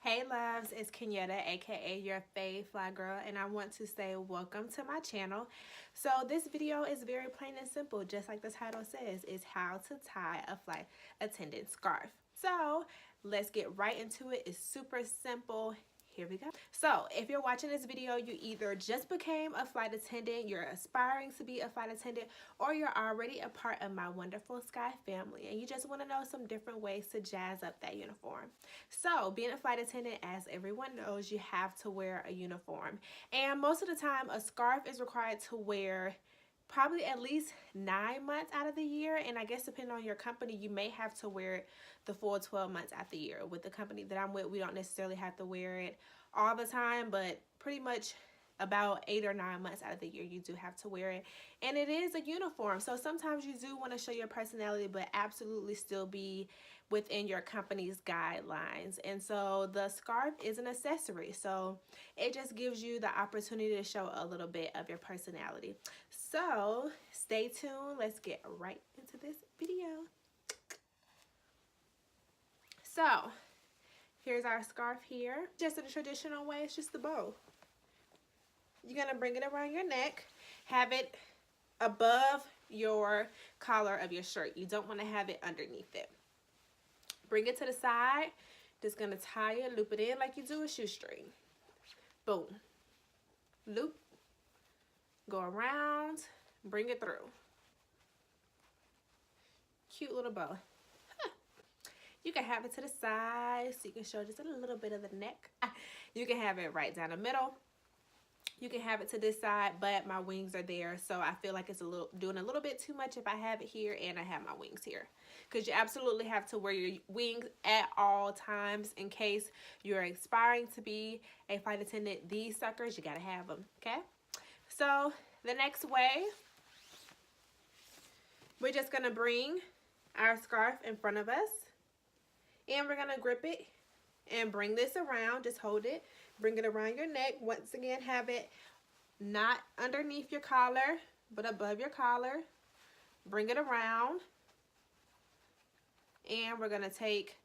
Hey loves, it's Kenyatta, aka your fave fly girl, and I want to say welcome to my channel. So this video is very plain and simple, just like the title says, is how to tie a flight attendant scarf. So let's get right into it. It's super simple. Here we go. So if you're watching this video, you either just became a flight attendant, you're aspiring to be a flight attendant, or you're already a part of my wonderful Sky family and you just want to know some different ways to jazz up that uniform. So being a flight attendant, as everyone knows, you have to wear a uniform. And most of the time, a scarf is required to wear probably at least 9 months out of the year, and I guess depending on your company you may have to wear it the full 12 months out the year. With the company that I'm with, we don't necessarily have to wear it all the time, but pretty much about 8 or 9 months out of the year you do have to wear it, and it is a uniform, so sometimes you do want to show your personality but absolutely still be within your company's guidelines. And so the scarf is an accessory, so it just gives you the opportunity to show a little bit of your personality. So stay tuned, let's get right into this video. So here's our scarf here, just in a traditional way. It's just the bow. You're gonna bring it around your neck, have it above your collar of your shirt. You don't want to have it underneath it. Bring it to the side, just gonna tie it, loop it in like you do a shoestring. Boom. Loop, go around, bring it through. Cute little bow. You can have it to the side so you can show just a little bit of the neck. You can have it right down the middle. You can have it to this side, but my wings are there, so I feel like it's doing a little bit too much if I have it here and I have my wings here. Because you absolutely have to wear your wings at all times in case you're aspiring to be a flight attendant. These suckers, you gotta have them, okay? So the next way, we're just gonna bring our scarf in front of us, and we're gonna grip it and bring this around. Just hold it, bring it around your neck. Once again, have it not underneath your collar but above your collar. Bring it around, and we're gonna take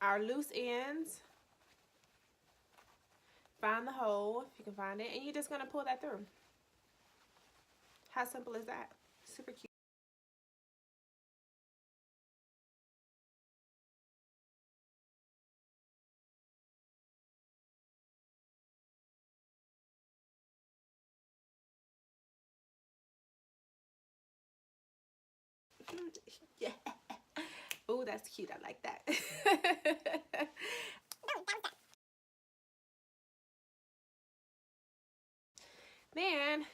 our loose ends, find the hole if you can find it, and you're just gonna pull that through. How simple is that? Super cute. Yeah. Oh, that's cute. I like that. Then,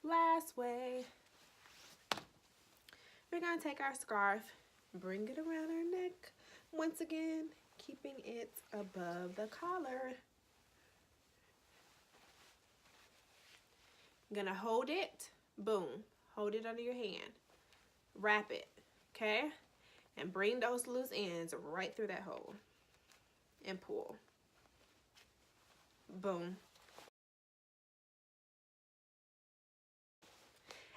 last way, we're going to take our scarf, bring it around our neck. Once again, keeping it above the collar. I'm going to hold it. Boom. Hold it under your hand. Wrap it. Okay? And bring those loose ends right through that hole. And pull. Boom.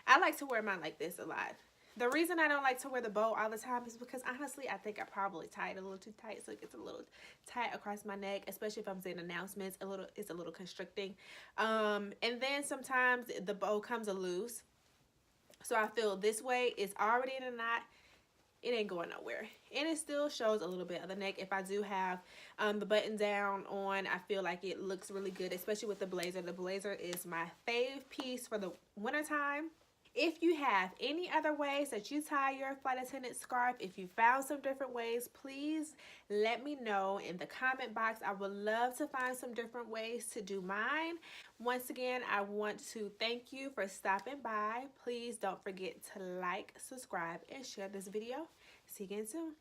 I like to wear mine like this a lot. The reason I don't like to wear the bow all the time is because honestly, I think I probably tie it a little too tight, so it gets a little tight across my neck, especially if I'm saying announcements. It's a little constricting. And then sometimes the bow comes loose. So I feel this way is already in a knot. It ain't going nowhere, and it still shows a little bit of the neck. If I do have the button down on, I feel like it looks really good, especially with the blazer. The blazer is my fave piece for the wintertime. If you have any other ways that you tie your flight attendant scarf, if you found some different ways, please let me know in the comment box. I would love to find some different ways to do mine. Once again, I want to thank you for stopping by. Please don't forget to like, subscribe, and share this video. See you again soon.